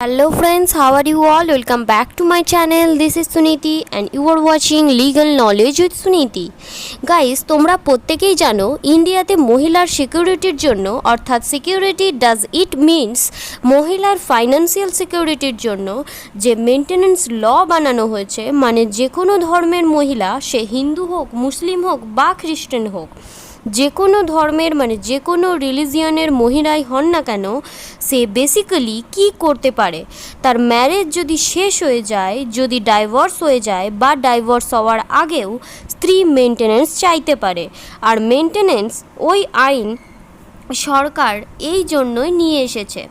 Hello friends, how are you all? Welcome back to my channel. This is Suniti and you are watching Legal Knowledge with Suniti. Guys, তোমরা প্রত্যেকেই জানো ইন্ডিয়াতে মহিলার সিকিউরিটির জন্য অর্থাৎ সিকিউরিটি ডাজ ইট মিনস মহিলার ফাইন্যান্সিয়াল সিকিউরিটির জন্য যে মেনটেন্যান্স ল বানানো হয়েছে, মানে যে কোনো ধর্মের মহিলা, সে হিন্দু হোক, মুসলিম হোক বা খ্রিস্টান হোক, যে কোনো ধর্মের মানে যে কোনো রিলিজিয়নের মহিলাই হন না কেন, সে বেসিক্যালি কি করতে পারে, তার ম্যারেজ যদি শেষ হয়ে যায়, যদি ডাইভোর্স হয়ে যায় বা ডাইভোর্স হওয়ার আগেও স্ত্রী মেনটেন্যান্স চাইতে পারে। আর মেনটেন্যান্স ওই আইন সরকার এই জন্যই নিয়ে এসেছে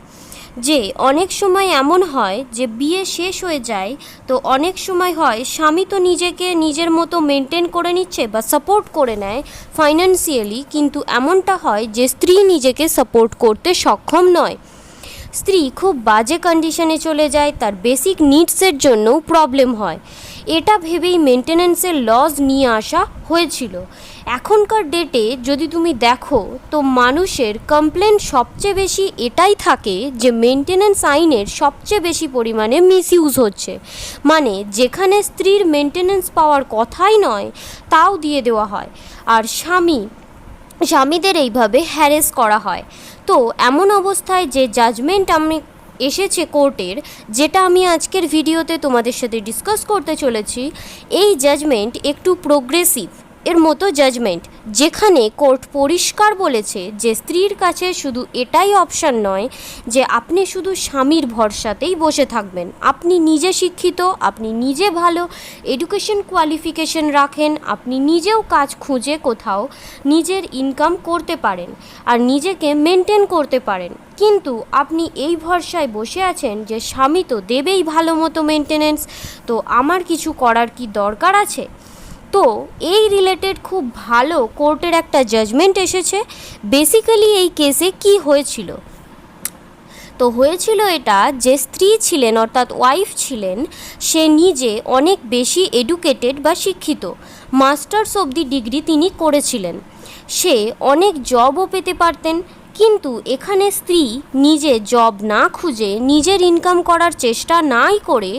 যে অনেক সময় এমন হয় যে বিয়ে শেষ হয়ে যায়, তো অনেক সময় হয় স্বামী তো নিজেকে নিজের মতো মেনটেন করে নিচ্ছে বা সাপোর্ট করে নেয় ফাইন্যান্সিয়ালি, কিন্তু এমনটা হয় যে স্ত্রী নিজেকে সাপোর্ট করতে সক্ষম নয়, স্ত্রী খুব বাজে কন্ডিশনে চলে যায়, তার বেসিক নিডসের জন্যও প্রবলেম হয়। এটা ভেবেই মেনটেন্যান্সের লজ নিয়ে আসা হয়েছিল। এখনকার ডেটে যদি তুমি দেখো তো মানুষের কমপ্লেন সবচেয়ে বেশি এটাই থাকে যে মেনটেন্যান্স আইনের সবচেয়ে বেশি পরিমাণে মিসইউজ হচ্ছে, মানে যেখানে স্ত্রীর মেনটেন্যান্স পাওয়ার কথাই নয় তাও দিয়ে দেওয়া হয়, আর স্বামীদের এইভাবে হ্যারেস করা হয়। তো এমন অবস্থায় যে জাজমেন্ট এসেছে কোর্টের, যেটা আমি আজকের ভিডিওতে তোমাদের সাথে ডিসকাস করতে চলেছি, এই জাজমেন্ট একটু প্রোগ্রেসিভ এর মতো জাজমেন্ট, যেখানে কোর্ট পরিষ্কার বলেছে যে স্ত্রীর কাছে শুধু এটাই অপশান নয় যে আপনি শুধু স্বামীর ভরসাতেই বসে থাকবেন, আপনি নিজে শিক্ষিত, আপনি নিজে ভালো এডুকেশন কোয়ালিফিকেশন রাখেন, আপনি নিজেও কাজ খুঁজে কোথাও নিজের ইনকাম করতে পারেন আর নিজেকে মেনটেন করতে পারেন, কিন্তু আপনি এই ভরসায় বসে আছেন যে স্বামী তো দেবেই ভালো মতো মেনটেন্যান্স, তো আমার কিছু করার কি দরকার আছে। তো এই রিলেটেড খুব ভালো কোর্টের একটা জাজমেন্ট এসেছে। বেসিক্যালি এই কেসে কি হয়েছিল, তো হয়েছিল এটা যে স্ত্রী ছিলেন অর্থাৎ ওয়াইফ ছিলেন, সে নিজে অনেক বেশি এডুকেটেড বা শিক্ষিত, মাস্টার্স অবধি ডিগ্রি তিনি করেছিলেন, সে অনেক জবও পেতে পারতেন, কিন্তু এখানে স্ত্রী নিজে জব না খুঁজে নিজের ইনকাম করার চেষ্টা নাই করে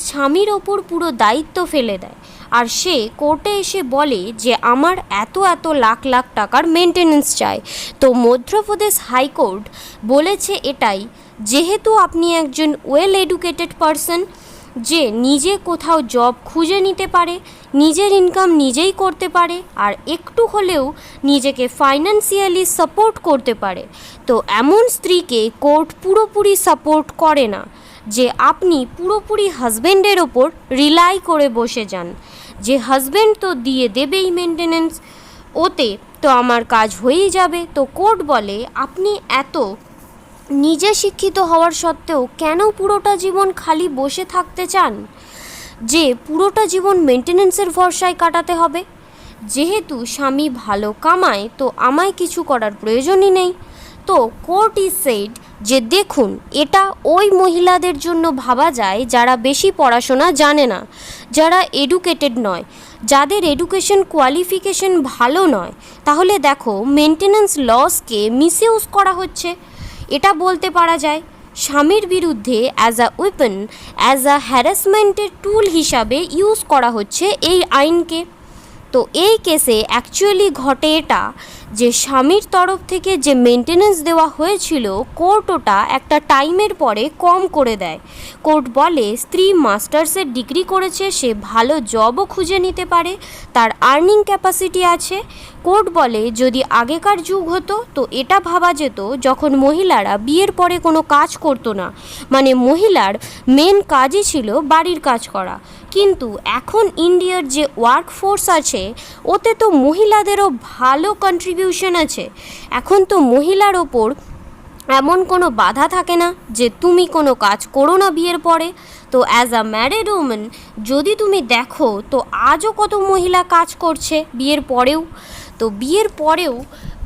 স্বামীর ওপর পুরো দায়িত্ব ফেলে দেয়, আর সে কোর্টে এসে বলে যে আমার এত এত লাখ লাখ টাকার মেনটেন্যান্স চাই। তো মধ্যপ্রদেশ হাইকোর্ট বলেছে এটাই, যেহেতু আপনি একজন ওয়েল এডুকেটেড পারসন, যে নিজে কোথাও জব খুঁজে নিতে পারে, নিজের ইনকাম নিজেই করতে পারে, আর একটু হলেও নিজেকে ফাইন্যান্সিয়ালি সাপোর্ট করতে পারে, তো এমন স্ত্রীকে কোর্ট পুরোপুরি সাপোর্ট করে না যে আপনি পুরোপুরি হাজব্যান্ডের ওপর রিলাই করে বসে যান, যে হাজব্যান্ড তো দিয়ে দেবেই মেনটেন্যান্স, ওতে তো আমার কাজ হয়েই যাবে। তো কোর্ট বলে আপনি এত নিজে শিক্ষিত হওয়ার সত্ত্বেও কেন পুরোটা জীবন খালি বসে থাকতে চান, যে পুরোটা জীবন মেনটেন্যান্সের ভরসায় কাটাতে হবে, যেহেতু স্বামী ভালো কামায় তো আমায় কিছু করার প্রয়োজনই নেই। তো কোর্ট ইজ সেড যে দেখুন, এটা ওই মহিলাদের জন্য ভাবা যায় যারা বেশি পড়াশোনা জানে না, যারা এডুকেটেড নয়, যাদের এডুকেশন কোয়ালিফিকেশন ভালো নয়, তাহলে দেখো মেনটেন্যান্স লসকে মিসইউজ করা হচ্ছে, এটা বলতে পারা যায়। স্বামীর বিরুদ্ধে as a weapon, as a হ্যারাসমেন্টের টুল হিসাবে ইউজ করা হচ্ছে এই আইনকে। তো এই কেসে অ্যাকচুয়ালি ঘটে এটা যে স্বামীর তরফ থেকে যে মেনটেন্যান্স দেওয়া হয়েছিল, কোর্ট ওটা একটা টাইমের পরে কম করে দেয়। কোর্ট বলে স্ত্রী মাস্টার্সের ডিগ্রি করেছে, সে ভালো জবও খুঁজে নিতে পারে, তার আর্নিং ক্যাপাসিটি আছে। কোর্ট বলে যদি আগেকার যুগ হতো তো এটা ভাবা যেত যখন মহিলারা বিয়ের পরে কোনো কাজ করতো না, মানে মহিলার মেন কাজই ছিল বাড়ির কাজ করা, কিন্তু এখন ইন্ডিয়ার যে ওয়ার্ক ফোর্স আছে ওতে তো মহিলাদেরও ভালো কন্ট্রিবিউশন আছে, এখন তো মহিলার ওপর এমন কোনো বাধা থাকে না যে তুমি কোনো কাজ করো না বিয়ের পরে। তো অ্যাজ আ ম্যারিড ওম্যান যদি তুমি দেখো তো আজও কত মহিলা কাজ করছে বিয়ের পরেও, তো বিয়ের পরেও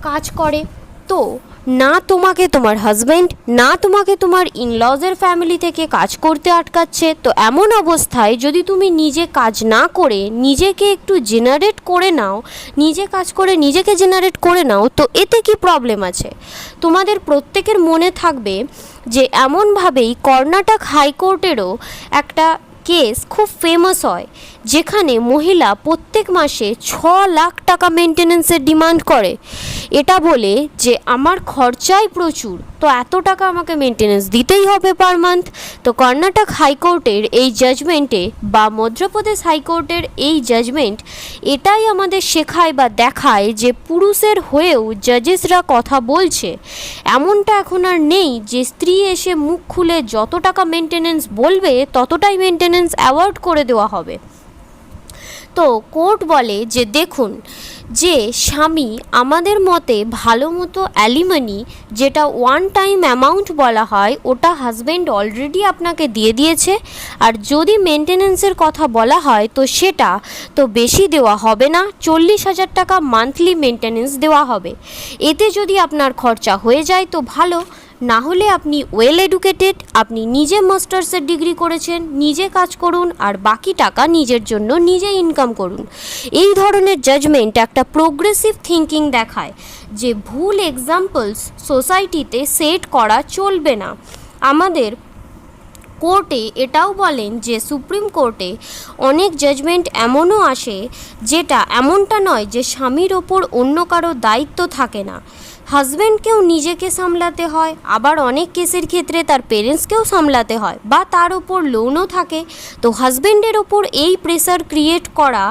কাজ করে। তো না তোমাকে তোমার হাজব্যান্ড না তোমাকে তোমার ইনলজের ফ্যামিলি থেকে কাজ করতে আটকাচ্ছে। তো এমন অবস্থায় যদি তুমি নিজে কাজ না করে নিজেকে একটু জেনারেট করে নাও, নিজে কাজ করে নিজেকে জেনারেট করে নাও, তো এতে কি প্রবলেম আছে? তোমাদের প্রত্যেকের মনে থাকবে যে এমনভাবেই কর্ণাটক হাইকোর্টেরও একটা কেস খুব ফেমাস হয়, যেখানে মহিলা প্রত্যেক মাসে 6 লাখ টাকা মেনটেন্যান্সের ডিমান্ড করে, এটা বলে যে আমার খরচাই প্রচুর, তো এত টাকা আমাকে মেনটেন্যান্স দিতেই হবে পার মান্থ। তো কর্ণাটক হাইকোর্টের এই জাজমেন্টে বা মধ্যপ্রদেশ হাইকোর্টের এই জাজমেন্ট এটাই আমাদের শেখায় বা দেখায় যে পুরুষের হয়েও জাজেসরা কথা বলছে। এমনটা এখন আর নেই যে স্ত্রী এসে মুখ খুলে যত টাকা মেনটেন্যান্স বলবে ততটাই মেনটেন্যান্স অ্যাওয়ার্ড করে দেওয়া হবে। তো কোর্ট বলে যে দেখুন, যে স্বামী আমাদের মতে ভালো মতো অ্যালিমনি, যেটা ওয়ান টাইম অ্যামাউন্ট বলা হয়, ওটা হাজব্যান্ড অলরেডি আপনাকে দিয়ে দিয়েছে। আর যদি মেনটেন্যান্সের কথা বলা হয় তো সেটা তো বেশি দেওয়া হবে না, 40,000 টাকা মান্থলি মেনটেন্যান্স দেওয়া হবে। এতে যদি আপনার খরচা হয়ে যায় তো ভালো, না হলে আপনি ওয়েল এডুকেটেড, আপনি নিজে মাস্টার্সের ডিগ্রি করেছেন, নিজে কাজ করুন আর বাকি টাকা নিজের জন্য নিজে ইনকাম করুন। এই ধরনের জাজমেন্ট একটা প্রোগ্রেসিভ থিঙ্কিং দেখায় যে ভুল এক্সাম্পলস সোসাইটিতে সেট করা চলবে না। আমাদের কোর্টে এটাও বলেন যে সুপ্রিম কোর্টে অনেক জাজমেন্ট এমনও আসে যেটা এমনটা নয় যে স্বামীর ওপর অন্য কারো দায়িত্ব থাকে না, হাজব্যান্ডকেও নিজেকে সামলাতে হয়, আবার অনেক কেসের ক্ষেত্রে তার পেরেন্টসকেও সামলাতে হয় বা তার ওপর লোনও থাকে। তো হাজব্যান্ডের ওপর এই প্রেসার ক্রিয়েট করা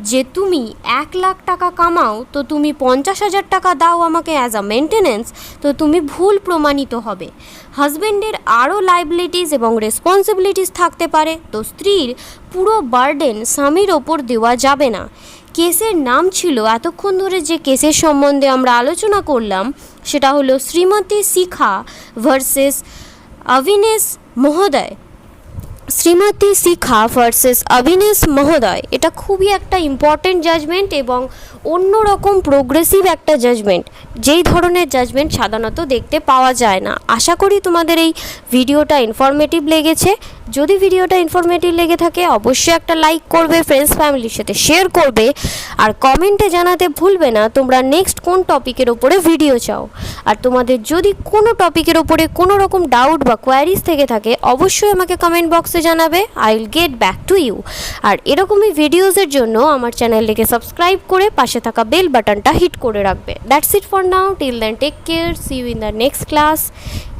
যে তুমি 1 লাখ টাকা কামাও তো তুমি 50,000 টাকা দাও আমাকে অ্যাজ আ মেনটেন্যান্স, তো তুমি ভুল প্রমাণিত হবে। হাজব্যান্ডের আরও লাইবিলিটিস এবং রেসপন্সিবিলিটিস থাকতে পারে, তো স্ত্রীর পুরো বার্ডেন স্বামীর ওপর দেওয়া যাবে না। কেসের নাম ছিল, এতক্ষণ ধরে যে কেসের সম্বন্ধে আমরা আলোচনা করলাম সেটা হলো শ্রীমতী শিখা ভার্সেস অবিনেশ মহোদয়। শ্রীমতী শিখা ভার্সেস অবিনেশ মহোদয়, এটা খুবই একটা ইম্পর্টেন্ট জাজমেন্ট এবং অন্যরকম প্রোগ্রেসিভ একটা জাজমেন্ট, যেই ধরনের জাজমেন্ট সাধারণত দেখতে পাওয়া যায় না। আশা করি তোমাদের এই ভিডিওটা ইনফরমেটিভ লেগেছে। যদি ভিডিওটা ইনফরমেটিভ লেগে থাকে অবশ্যই একটা লাইক করবে, ফ্রেন্ডস ফ্যামিলির সাথে শেয়ার করবে, আর কমেন্টে জানাতে ভুলবে না তোমরা নেক্সট কোন টপিকের ওপরে ভিডিও চাও। আর তোমাদের যদি কোনো টপিকের ওপরে কোনো রকম ডাউট বা কোয়ারিজ থেকে থাকে অবশ্যই আমাকে কমেন্ট বক্সে জানাবে, I will get back to you. আর এরকমই ভিডিওসের জন্য আমার চ্যানেলটিকে সাবস্ক্রাইব করে পাশে থাকা বেল বাটনটা হিট করে রাখবে। That's it for now, till then take care, see you in the next class,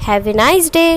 have a nice day.